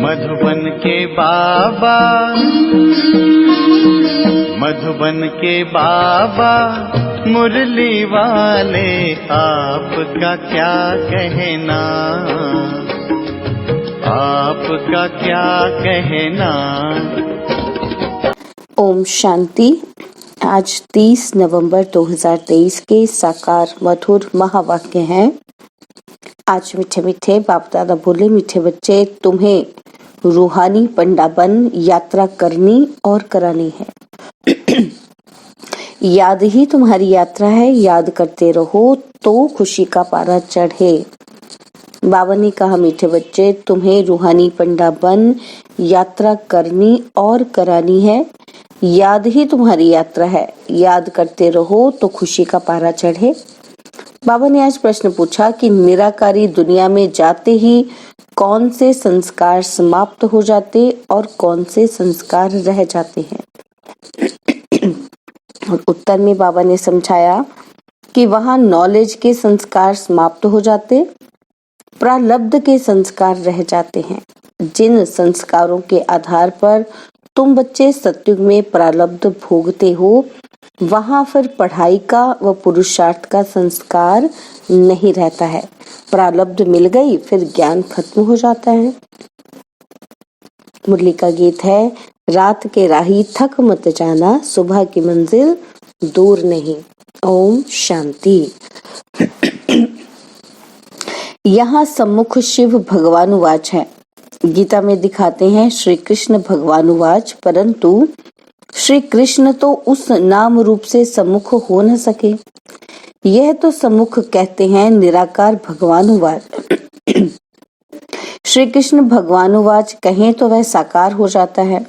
मधुबन के बाबा, मधुबन के बाबा मुरली वाले, आपका क्या कहना, आपका क्या कहना। ओम शांति। आज 30 नवंबर 2023 के साकार मधुर महावाक्य हैं। आज मीठे मीठे बाप दादा बोले, मीठे बच्चे, तुम्हें रूहानी पंडाबन यात्रा करनी और करानी है। याद ही तुम्हारी यात्रा है, याद करते रहो तो खुशी का पारा चढ़े। बाबा ने कहा, मीठे बच्चे, तुम्हें रूहानी पंडाबन यात्रा करनी और करानी है। याद ही तुम्हारी यात्रा है, याद करते रहो तो खुशी का पारा चढ़े। बाबा ने आज प्रश्न पूछा कि निराकारी दुनिया में जाते ही कौन से संस्कार समाप्त हो जाते और कौन से संस्कार रह जाते हैं। और उत्तर में बाबा ने समझाया कि वहां नॉलेज के संस्कार समाप्त हो जाते, प्रारब्ध के संस्कार रह जाते हैं। जिन संस्कारों के आधार पर तुम बच्चे सत्युग में प्रारब्ध भोगते हो, वहां फिर पढ़ाई का व पुरुषार्थ का संस्कार नहीं रहता है। प्रारब्ध मिल गई, फिर ज्ञान खत्म हो जाता है। मुरली का गीत है, रात के राही थक मत जाना, सुबह की मंजिल दूर नहीं। ओम शांति। यहाँ सम्मुख शिव भगवानुवाच है। गीता में दिखाते हैं श्री कृष्ण भगवानुवाच, परंतु श्री कृष्ण तो उस नाम रूप से सम्मुख हो न सके। यह तो सम्मुख कहते हैं निराकार भगवानुवाच। श्री कृष्ण भगवानुवाच कहें तो वह साकार हो जाता है।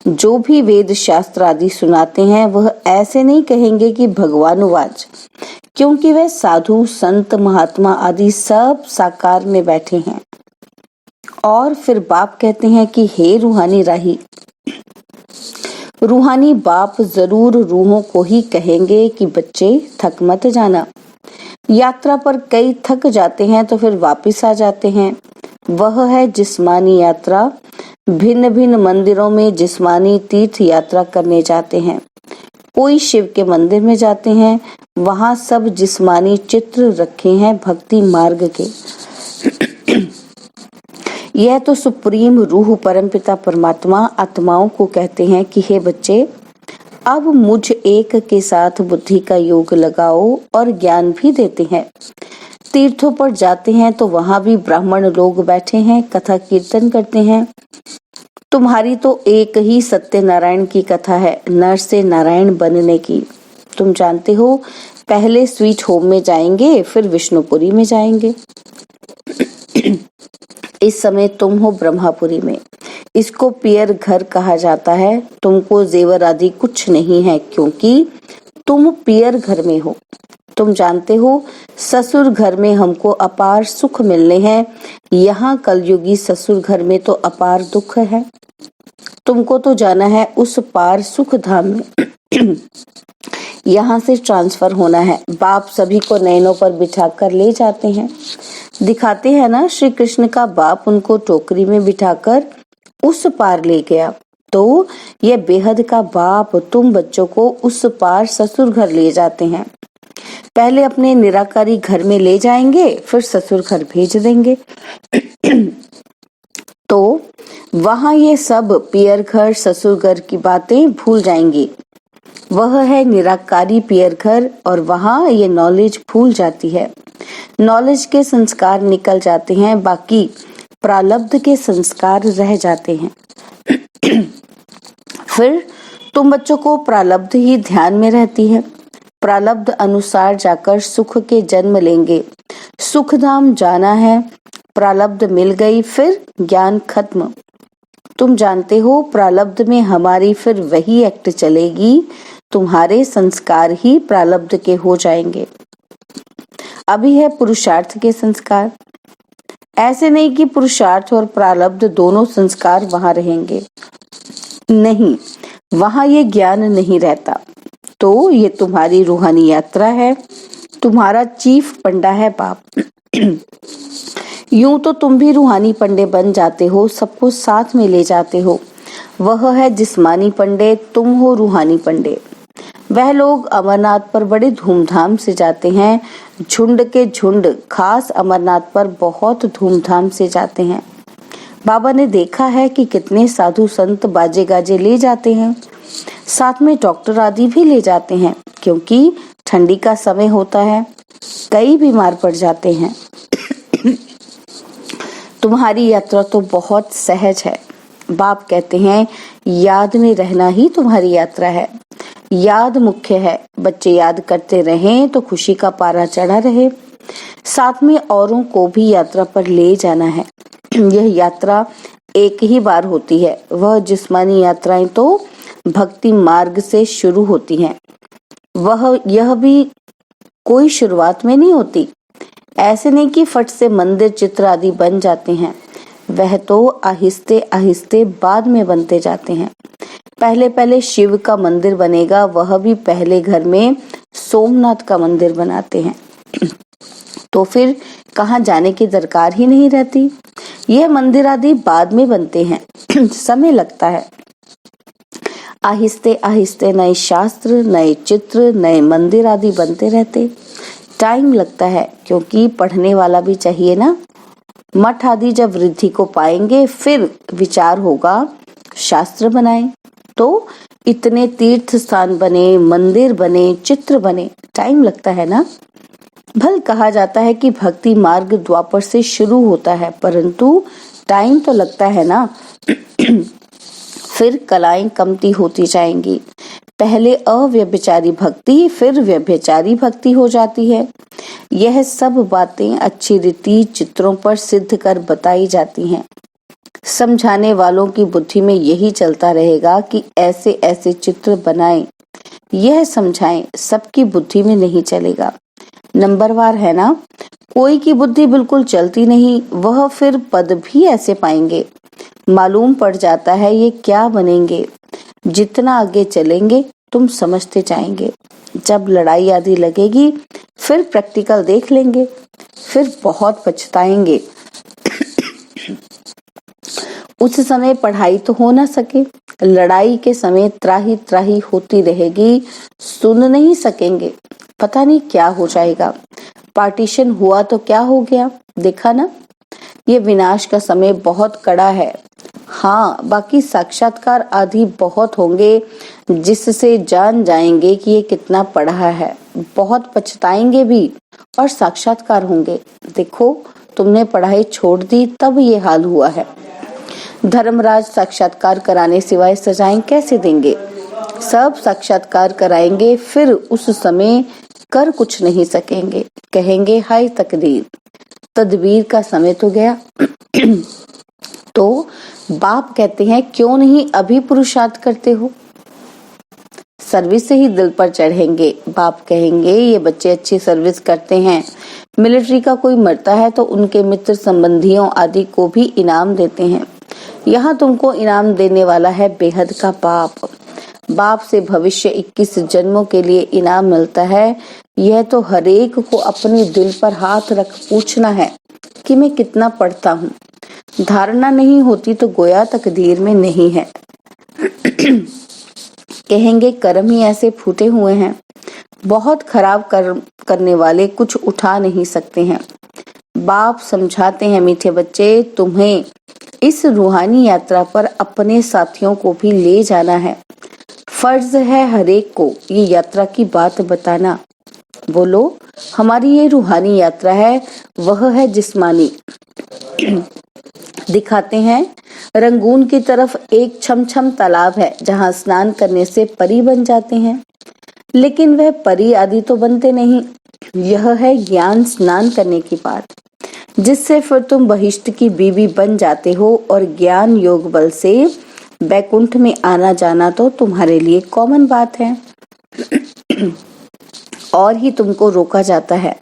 जो भी वेद शास्त्र आदि सुनाते हैं वह ऐसे नहीं कहेंगे कि भगवानुवाच, क्योंकि वह साधु संत महात्मा आदि सब साकार में बैठे हैं। और फिर बाप कहते हैं कि हे रूहानी राही, रूहानी बाप जरूर रूहों को ही कहेंगे कि बच्चे थक मत जाना। यात्रा पर कई थक जाते हैं तो फिर वापस आ जाते हैं। वह है जिस्मानी यात्रा। भिन्न भिन्न मंदिरों में जिस्मानी तीर्थ यात्रा करने जाते हैं। कोई शिव के मंदिर में जाते हैं, वहां सब जिस्मानी चित्र रखे हैं भक्ति मार्ग के। यह तो सुप्रीम रूह परमपिता परमात्मा आत्माओं को कहते हैं कि हे बच्चे, अब मुझ एक के साथ बुद्धि का योग लगाओ, और ज्ञान भी देते हैं। तीर्थों पर जाते हैं तो वहां भी ब्राह्मण लोग बैठे हैं, कथा कीर्तन करते हैं। तुम्हारी तो एक ही सत्यनारायण की कथा है, नर से नारायण बनने की। तुम जानते हो, पहले स्वीट होम में जाएंगे, फिर विष्णुपुरी में जाएंगे। इस समय तुम हो ब्रह्मापुरी में। इसको पियर घर कहा जाता है। तुमको जेवर आदि कुछ नहीं है, क्योंकि तुम पियर घर में हो। तुम जानते हो, ससुर घर में हमको अपार सुख मिलने हैं। यहाँ कलयुगी ससुर घर में तो अपार दुख है। तुमको तो जाना है उस पार सुख धाम में। यहाँ से ट्रांसफर होना है। बाप सभी को नैनों पर बिठा कर ले जाते हैं। दिखाते हैं ना, श्री कृष्ण का बाप उनको टोकरी में बिठाकर उस पार ले गया। तो यह बेहद का बाप तुम बच्चों को उस पार ससुर घर ले जाते हैं। पहले अपने निराकारी घर में ले जाएंगे, फिर ससुर घर भेज देंगे। तो वहां ये सब पियर घर ससुर घर की बातें भूल जाएंगी। वह है निराकारी पियर घर, और वहां ये नॉलेज भूल जाती है। नॉलेज के संस्कार निकल जाते हैं, बाकी प्रारब्ध के संस्कार रह जाते हैं। फिर तुम बच्चों को प्रारब्ध ही ध्यान में रहती है। प्रारब्ध अनुसार जाकर सुख के जन्म लेंगे। सुख धाम जाना है। प्रारब्ध मिल गई, फिर ज्ञान खत्म। तुम जानते हो, प्रारब्ध में हमारी फिर वही एक्ट चलेगी। तुम्हारे संस्कार ही प्रारब्ध के हो जाएंगे। अभी है पुरुषार्थ के संस्कार। ऐसे नहीं कि पुरुषार्थ और प्रारब्ध दोनों संस्कार वहां रहेंगे, नहीं, वहां ये ज्ञान नहीं रहता। तो ये तुम्हारी रूहानी यात्रा है। तुम्हारा चीफ पंडा है बाप। यूं तो तुम भी रूहानी पंडे बन जाते हो, सबको साथ में ले जाते हो। वह है जिस्मानी पंडे, तुम हो रूहानी पंडे। वह लोग अमरनाथ पर बड़े धूमधाम से जाते हैं, झुंड के झुंड खास अमरनाथ पर बहुत धूमधाम से जाते हैं। बाबा ने देखा है कि कितने साधु संत बाजे गाजे ले जाते हैं, साथ में डॉक्टर आदि भी ले जाते हैं, क्योंकि ठंडी का समय होता है, कई बीमार पड़ जाते हैं। तुम्हारी यात्रा तो बहुत सहज है। बाप कहते हैं याद में रहना ही तुम्हारी यात्रा है, याद मुख्य है। बच्चे याद करते रहें तो खुशी का पारा चढ़ा रहे। साथ में औरों को भी यात्रा पर ले जाना है। यह यात्रा एक ही बार होती है। वह जिस्मानी यात्राएं तो भक्ति मार्ग से शुरू होती हैं। यह भी कोई शुरुआत में नहीं होती। ऐसे नहीं कि फट से मंदिर चित्र आदि बन जाते हैं। वह तो आहिस्ते आहिस्ते बाद में बनते जाते हैं। पहले पहले शिव का मंदिर बनेगा, वह भी पहले घर में सोमनाथ का मंदिर बनाते हैं, तो फिर कहाँ जाने की दरकार ही नहीं रहती। यह मंदिर आदि बाद में बनते हैं, समय लगता है। आहिस्ते आहिस्ते नए शास्त्र, नए चित्र, नए मंदिर आदि बनते रहते। टाइम लगता है, क्योंकि पढ़ने वाला भी चाहिए ना। मठ आदि जब वृद्धि को पाएंगे फिर विचार होगा शास्त्र बनाएं। तो इतने तीर्थ स्थान बने, मंदिर बने, चित्र बने, टाइम लगता है ना। भल कहा जाता है कि भक्ति मार्ग द्वापर से शुरू होता है, परंतु टाइम तो लगता है ना। फिर कलाएं कमती होती जाएंगी। पहले अव्यभिचारी भक्ति, फिर व्यभिचारी भक्ति हो जाती है। यह सब बातें अच्छी रीति चित्रों पर सिद्ध कर बताई जाती हैं। समझाने वालों की बुद्धि में यही चलता रहेगा कि ऐसे ऐसे चित्र बनाएं, यह समझाएं, सबकी बुद्धि में नहीं चलेगा। नंबरवार है ना। कोई की बुद्धि बिल्कुल चलती नहीं, वह फिर पद भी ऐसे पाएंगे, मालूम पड़ जाता है ये क्या बनेंगे। जितना आगे चलेंगे तुम समझते जाएंगे। जब लड़ाई आदि लगेगी फिर प्रैक्टिकल देख लेंगे, फिर बहुत पछताएंगे। उस समय पढ़ाई तो हो ना सके, लड़ाई के समय त्राही त्राही होती रहेगी, सुन नहीं सकेंगे, पता नहीं क्या हो जाएगा। पार्टीशन हुआ तो क्या हो गया, देखा ना। ये विनाश का समय बहुत कड़ा है। हाँ, बाकी साक्षात्कार आदि बहुत होंगे, जिससे जान जाएंगे कि ये कितना पढ़ा है। बहुत पछताएंगे भी और साक्षात्कार होंगे। देखो, तुमने पढ़ाई छोड़ दी तब ये हाल हुआ है। धर्मराज साक्षात्कार कराने सिवाय सजाएं कैसे देंगे। सब साक्षात्कार कराएंगे, फिर उस समय कर कुछ नहीं सकेंगे। कहेंगे हाय तकदीर, तदबीर का समय तो गया। तो बाप कहते हैं क्यों नहीं अभी पुरुषार्थ करते हो। सर्विस से ही दिल पर चढ़ेंगे। बाप कहेंगे ये बच्चे अच्छी सर्विस करते हैं। मिलिट्री का कोई मरता है तो उनके मित्र संबंधियों आदि को भी इनाम देते हैं। यहाँ तुमको इनाम देने वाला है बेहद का बाप। बाप से भविष्य 21 जन्मों के लिए इनाम मिलता है। यह तो हरेक को अपने दिल पर हाथ रख पूछना है कि मैं कितना पढ़ता हूँ। धारणा नहीं होती तो गोया तकदीर में नहीं है। कहेंगे कर्म ही ऐसे फूटे हुए हैं, बहुत खराब कर्म करने वाले कुछ उठा नहीं सकते हैं। बाप समझाते हैं मीठे बच्चे, तुम्हें इस रूहानी यात्रा पर अपने साथियों को भी ले जाना है। फर्ज है हरेक को ये यात्रा की बात बताना। बोलो, हमारी ये रूहानी यात्रा है, वह है जिस्मानी। दिखाते हैं रंगून की तरफ एक छमछम तालाब है, जहाँ स्नान करने से परी बन जाते हैं। लेकिन वह परी आदि तो बनते नहीं। यह है ज्ञान स्नान करने की बात, जिससे फिर तुम बहिष्ठ की बीवी बन जाते हो। और ज्ञान योग बल से बैकुंठ में आना जाना तो तुम्हारे लिए कॉमन बात है। और ही तुमको रोका जाता है,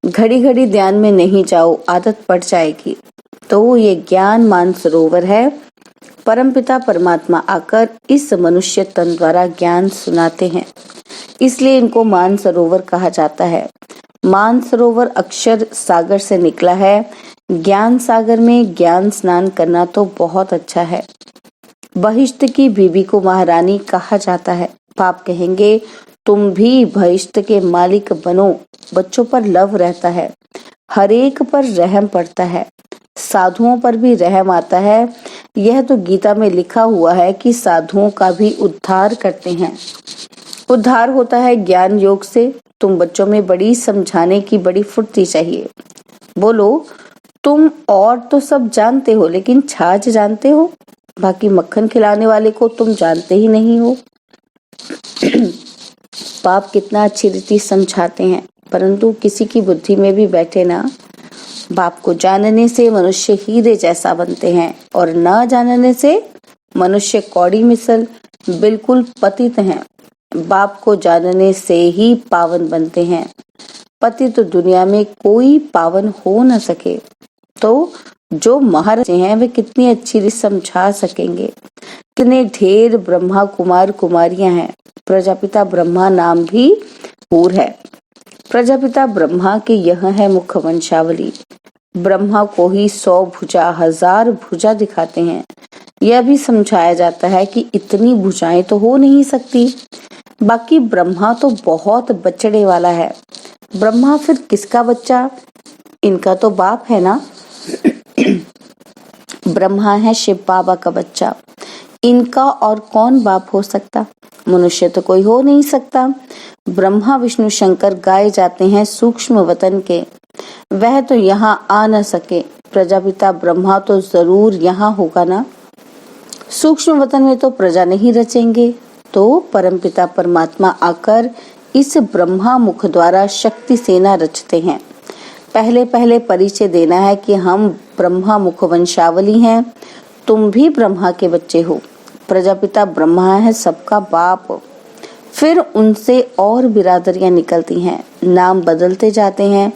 घड़ी घड़ी ध्यान में नहीं जाओ, आदत पड़ जाएगी। तो ये ज्ञान मानसरोवर है। परमपिता परमात्मा आकर इस मनुष्य तन द्वारा ज्ञान सुनाते हैं, इसलिए इनको मानसरोवर कहा जाता है। मानसरोवर अक्षर सागर से निकला है। ज्ञान सागर में ज्ञान स्नान करना तो बहुत अच्छा है। बहिष्ठ की बीवी को महारानी कहा जाता है। बाप कहेंगे तुम भी बहिष्ठ के मालिक बनो। बच्चों पर लव रहता है, हर एक पर रहम पड़ता है, साधुओं पर भी रहम आता है। यह तो गीता में लिखा हुआ है कि साधुओं का भी उद्धार करते हैं। उद्धार होता है ज्ञान योग से। तुम बच्चों में बड़ी समझाने की बड़ी फुर्ती चाहिए। बोलो तुम और तो सब जानते हो, लेकिन छाछ जानते हो? बाकी मक्खन खिलाने वाले को तुम जानते ही नहीं हो। बाप कितना अच्छी रीति समझाते हैं, परंतु किसी की बुद्धि में भी बैठे ना। बाप को जानने से मनुष्य हीरे जैसा बनते हैं और न जानने से मनुष्य कौड़ी मिसल बिल्कुल पतित हैं। बाप को जानने से ही पावन बनते हैं। पतित तो दुनिया में कोई पावन हो न सके। तो जो महाराज हैं वे कितनी अच्छी समझा सकेंगे। कितने ढेर ब्रह्मा कुमार कुमारियां हैं। प्रजापिता ब्रह्मा नाम भी पूर है। प्रजापिता ब्रह्मा की यह है मुख वंशावली। ब्रह्मा को ही 100 भुजा 1000 भुजा दिखाते हैं। यह भी समझाया जाता है कि इतनी भुजाएं तो हो नहीं सकती। बाकी ब्रह्मा तो बहुत बचड़े वाला है। ब्रह्मा फिर किसका बच्चा? इनका तो बाप है ना। ब्रह्मा है शिव बाबा का बच्चा। इनका और कौन बाप हो सकता? मनुष्य तो कोई हो नहीं सकता। ब्रह्मा विष्णु शंकर गाए जाते हैं सूक्ष्म वतन के। वह तो यहाँ आ न सके। प्रजापिता ब्रह्मा तो जरूर यहाँ होगा ना। सूक्ष्म वतन में तो प्रजा नहीं रचेंगे, तो परमपिता परमात्मा आकर इस ब्रह्मा मुख द्वारा शक्ति सेना रचते हैं। पहले पहले परिचय देना है कि हम ब्रह्मा मुख वंशावली हैं। तुम भी ब्रह्मा के बच्चे हो। प्रजापिता ब्रह्मा है सबका बाप। फिर उनसे और बिरादरियां निकलती हैं, नाम बदलते जाते हैं।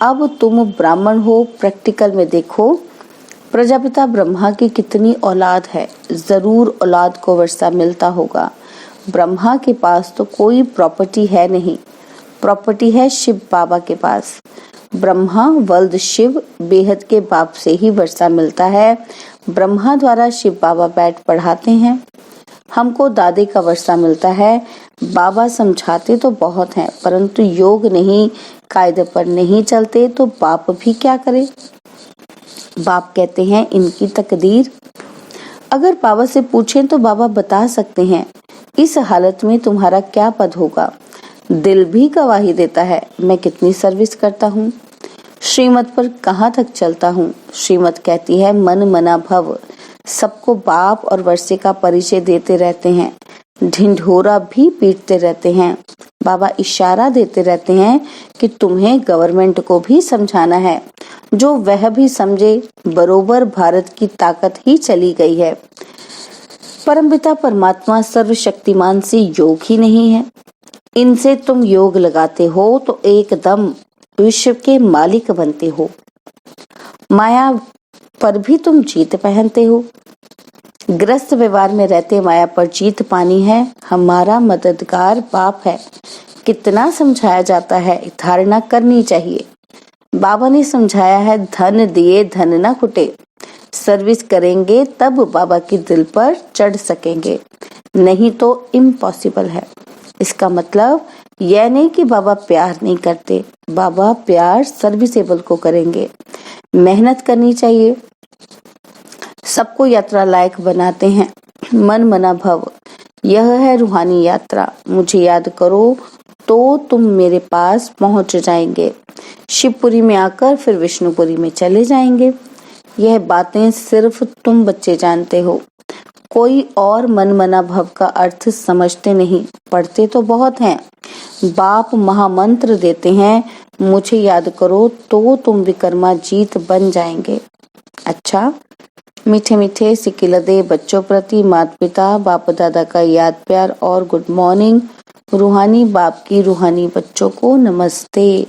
अब तुम ब्राह्मण हो, प्रैक्टिकल में देखो प्रजापिता ब्रह्मा की कितनी औलाद है। जरूर औलाद को वर्षा मिलता होगा। ब्रह्मा के पास तो कोई प्रॉपर्टी है नहीं, प्रॉपर्टी है शिव बाबा के पास। ब्रह्मा वल्द शिव बेहद के बाप से ही वर्षा मिलता है। ब्रह्मा द्वारा शिव बाबा बैठ पढ़ाते हैं। हमको दादे का वर्षा मिलता है। बाबा समझाते तो बहुत हैं, परंतु योग नहीं, कायदे पर नहीं चलते तो बाप भी क्या करे। बाप कहते हैं इनकी तकदीर। अगर बाबा से पूछें तो बाबा बता सकते हैं इस हालत में तुम्हारा क्या पद होगा। दिल भी गवाही देता है मैं कितनी सर्विस करता हूँ, श्रीमत पर कहाँ तक चलता हूँ। श्रीमत कहती है मन मना भव। सबको बाप और वर्षे का परिचय देते रहते हैं, ढिंढोरा भी पीटते रहते हैं। बाबा इशारा देते रहते हैं कि तुम्हें गवर्नमेंट को भी समझाना है, जो वह भी समझे। बरोबर भारत की ताकत ही चली गई है। परमपिता परमात्मा सर्वशक्तिमान से योग ही नहीं है। इनसे तुम योग लगाते हो तो एकदम विश्व के मालिक बनते हो। माया पर भी तुम जीत पहनते हो। ग्रस्त व्यवहार में रहते माया पर जीत पानी है। हमारा मददगार बाप है। कितना समझाया जाता है, धारणा करनी चाहिए। बाबा ने समझाया है धन दिए धन न कुटे। सर्विस करेंगे तब बाबा की दिल पर चढ़ सकेंगे, नहीं तो इम्पॉसिबल है। इसका मतलब यह नहीं कि बाबा प्यार नहीं करते। बाबा प्यार सर्विसेबल को करेंगे। मेहनत करनी चाहिए। सबको यात्रा लायक बनाते हैं। मन मना भव, यह है रूहानी यात्रा। मुझे याद करो तो तुम मेरे पास पहुंच जाएंगे। शिवपुरी में आकर फिर विष्णुपुरी में चले जाएंगे। यह बातें सिर्फ तुम बच्चे जानते हो। कोई और मन मना भव का अर्थ समझते नहीं। पढ़ते तो बहुत हैं। बाप महामंत्र देते हैं मुझे याद करो तो तुम विकर्मा जीत बन जाएंगे। अच्छा, मीठे मीठे सिकिलदे बच्चों प्रति माता पिता बाप दादा का याद प्यार और गुड मॉर्निंग। रूहानी बाप की रूहानी बच्चों को नमस्ते।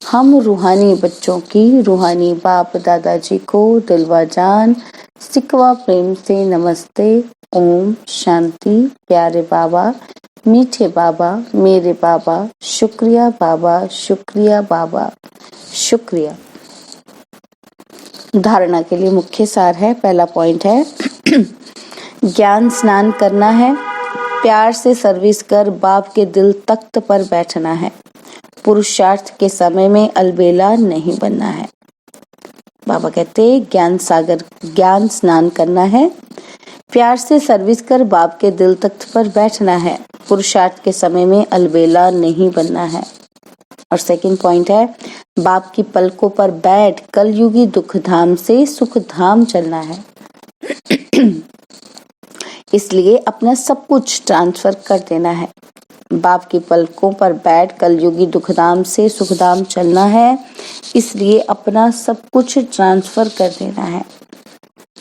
हम रूहानी बच्चों की रूहानी बाप दादाजी को दिलवा जान सिकवा प्रेम से नमस्ते। ओम शांति। प्यारे बाबा, मीठे बाबा, मेरे बाबा, शुक्रिया बाबा, शुक्रिया बाबा, शुक्रिया। धारणा के लिए मुख्य सार है। पहला पॉइंट है ज्ञान स्नान करना है, प्यार से सर्विस कर बाप के दिल तख्त पर बैठना है, पुरुषार्थ के समय में अलबेला नहीं बनना है। बाबा कहते ज्ञान स्नान करना है, प्यार से सर्विस कर बाप के दिल तख्त पर बैठना है, पुरुषार्थ के समय में अलबेला नहीं बनना है। और सेकंड पॉइंट है बाप की पलकों पर बैठ कलयुगी दुख धाम से सुख धाम चलना है। इसलिए अपना सब कुछ ट्रांसफर कर देना है। बाप की पलकों पर बैठ कलयुगी दुखधाम से सुखधाम चलना है, इसलिए अपना सब कुछ ट्रांसफर कर देना है।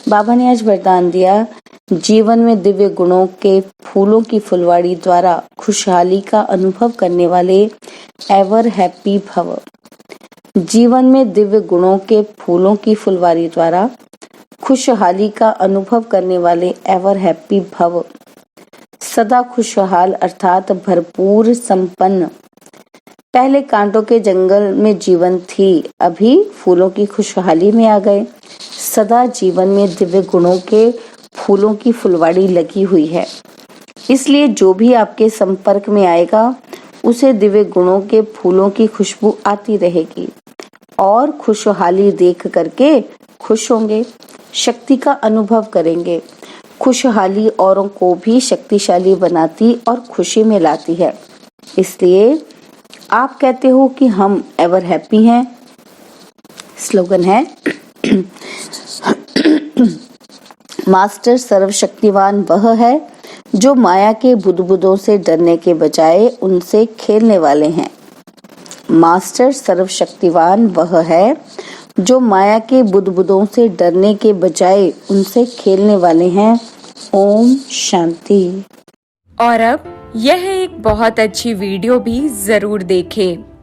बाबा ने आज वरदान दिया, जीवन में दिव्य गुणों के फूलों की फुलवाड़ी द्वारा खुशहाली का अनुभव करने वाले एवर हैप्पी भव। जीवन में दिव्य गुणों के फूलों की फुलवाड़ी द्वारा खुशहाली का अनुभव करने वाले एवर हैप्पी भव। सदा खुशहाल अर्थात भरपूर संपन्न। पहले कांटों के जंगल में जीवन थी, अभी फूलों की खुशहाली में आ गए। सदा जीवन में दिव्य गुणों के फूलों की फुलवाड़ी लगी हुई है, इसलिए जो भी आपके संपर्क में आएगा उसे दिव्य गुणों के फूलों की खुशबू आती रहेगी और खुशहाली देख करके खुश होंगे, शक्ति का अनुभव करेंगे। खुशहाली औरों को भी शक्तिशाली बनाती और खुशी में लाती है। इसलिए आप कहते हो कि हम एवर हैप्पी हैं। स्लोगन है मास्टर सर्वशक्तिवान वह है जो माया के बुदबुदों से डरने के बजाय उनसे खेलने वाले हैं। मास्टर सर्वशक्तिवान वह है जो माया के बुदबुदों से डरने के बजाय उनसे खेलने वाले हैं। ओम शांति। और अब यह एक बहुत अच्छी वीडियो भी जरूर देखें।